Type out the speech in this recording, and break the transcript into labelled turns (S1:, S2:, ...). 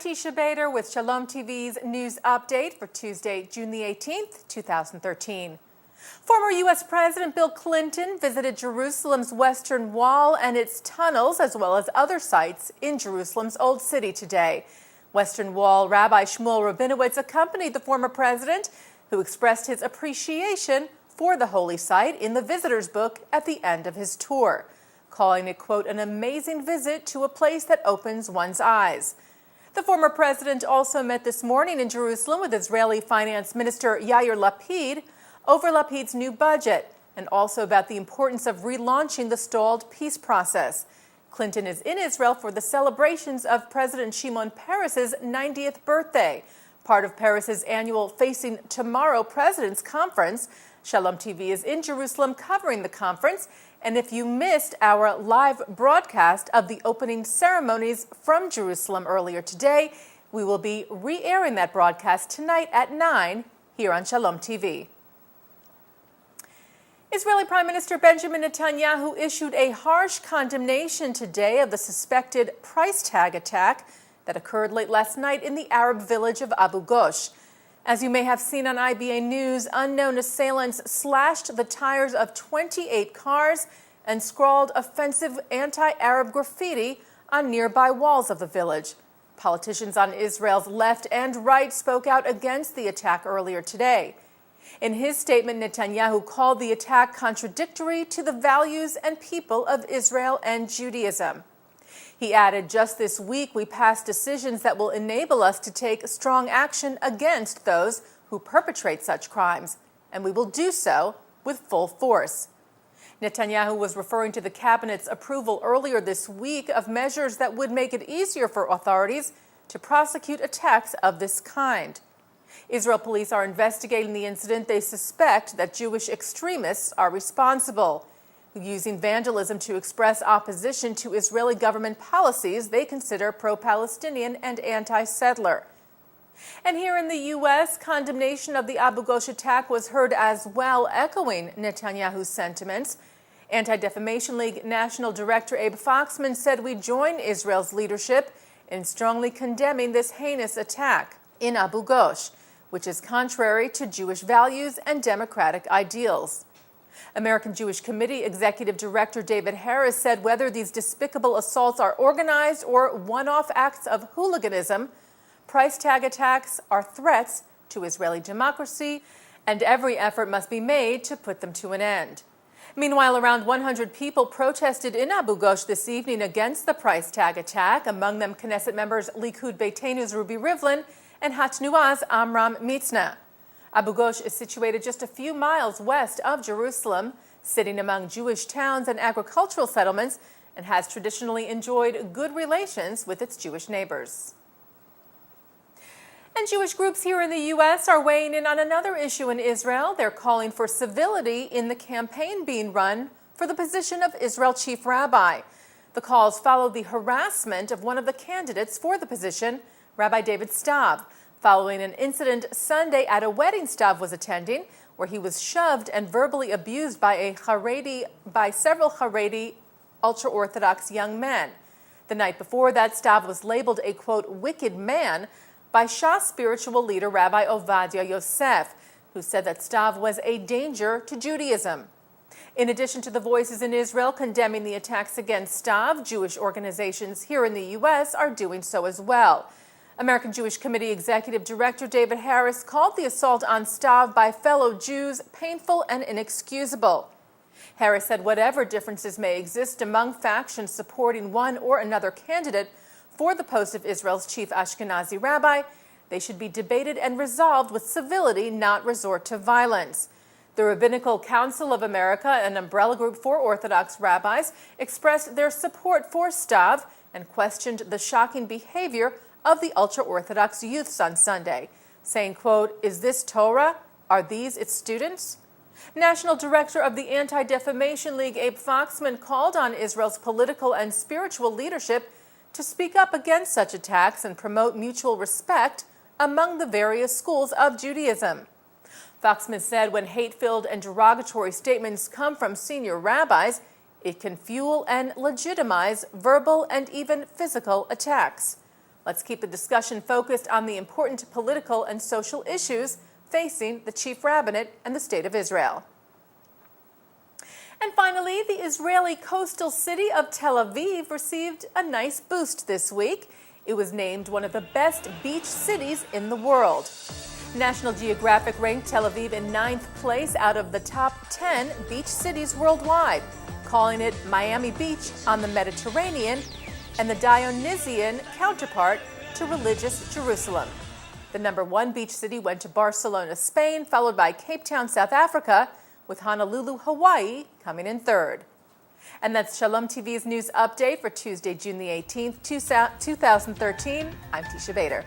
S1: Teisha Bader with Shalom TV's news update for Tuesday, June the 18th, 2013. Former U.S. President Bill Clinton visited Jerusalem's Western Wall and its tunnels, as well as other sites in Jerusalem's Old City today. Western Wall Rabbi Shmuel Rabinowitz accompanied the former president, who expressed his appreciation for the holy site in the visitor's book at the end of his tour, calling it, quote, an amazing visit to a place that opens one's eyes. The former president also met this morning in Jerusalem with Israeli Finance Minister Yair Lapid over Lapid's new budget and also about the importance of relaunching the stalled peace process. Clinton is in Israel for the celebrations of President Shimon Peres's 90th birthday, part of Peres's annual Facing Tomorrow President's Conference. Shalom TV is in Jerusalem covering the conference, and if you missed our live broadcast of the opening ceremonies from Jerusalem earlier today, we will be re-airing that broadcast tonight at 9 here on Shalom TV. Israeli Prime Minister Benjamin Netanyahu issued a harsh condemnation today of the suspected price tag attack that occurred late last night in the Arab village of Abu Ghosh. As you may have seen on IBA News, unknown assailants slashed the tires of 28 cars and scrawled offensive anti-Arab graffiti on nearby walls of the village. Politicians on Israel's left and right spoke out against the attack earlier today. In his statement, Netanyahu called the attack contradictory to the values and people of Israel and Judaism. He added, just this week, we passed decisions that will enable us to take strong action against those who perpetrate such crimes, and we will do so with full force. Netanyahu was referring to the cabinet's approval earlier this week of measures that would make it easier for authorities to prosecute attacks of this kind. Israel police are investigating the incident. They suspect that Jewish extremists are responsible, using vandalism to express opposition to Israeli government policies they consider pro-Palestinian and anti-settler. And here in the U.S., condemnation of the Abu Ghosh attack was heard as well, echoing Netanyahu's sentiments. Anti-Defamation League National Director Abe Foxman said we join Israel's leadership in strongly condemning this heinous attack in Abu Ghosh, which is contrary to Jewish values and democratic ideals. American Jewish Committee Executive Director David Harris said whether these despicable assaults are organized or one-off acts of hooliganism, price tag attacks are threats to Israeli democracy, and every effort must be made to put them to an end. Meanwhile, around 100 people protested in Abu Ghosh this evening against the price tag attack, among them Knesset members Likud Beiteinu's Ruby Rivlin and Hatnua's Amram Mitzna. Abu Ghosh is situated just a few miles west of Jerusalem, sitting among Jewish towns and agricultural settlements, and has traditionally enjoyed good relations with its Jewish neighbors. And Jewish groups here in the U.S. are weighing in on another issue in Israel. They're calling for civility in the campaign being run for the position of Israel Chief Rabbi. The calls follow the harassment of one of the candidates for the position, Rabbi David Stav, following an incident Sunday at a wedding Stav was attending, where he was shoved and verbally abused by several Haredi ultra-Orthodox young men. The night before that, Stav was labeled a, quote, wicked man by Shas spiritual leader Rabbi Ovadia Yosef, who said that Stav was a danger to Judaism. In addition to the voices in Israel condemning the attacks against Stav, Jewish organizations here in the U.S. are doing so as well. American Jewish Committee Executive Director David Harris called the assault on Stav by fellow Jews painful and inexcusable. Harris said whatever differences may exist among factions supporting one or another candidate for the post of Israel's chief Ashkenazi rabbi, they should be debated and resolved with civility, not resort to violence. The Rabbinical Council of America, an umbrella group for Orthodox rabbis, expressed their support for Stav and questioned the shocking behavior of the ultra-Orthodox youths on Sunday, saying, quote, is this Torah? Are these its students? National Director of the Anti-Defamation League, Abe Foxman, called on Israel's political and spiritual leadership to speak up against such attacks and promote mutual respect among the various schools of Judaism. Foxman said when hate-filled and derogatory statements come from senior rabbis, it can fuel and legitimize verbal and even physical attacks. Let's keep the discussion focused on the important political and social issues facing the chief rabbinate and the State of Israel. And finally, the Israeli coastal city of Tel Aviv received a nice boost this week. It was named one of the best beach cities in the world. National Geographic ranked Tel Aviv in 9th place out of the top 10 beach cities worldwide, calling it Miami Beach on the Mediterranean and the Dionysian counterpart to religious Jerusalem. The number 1 beach city went to Barcelona, Spain, followed by Cape Town, South Africa, with Honolulu, Hawaii coming in 3rd. And that's Shalom TV's news update for Tuesday, June the 18th, 2013. I'm Teisha Bader.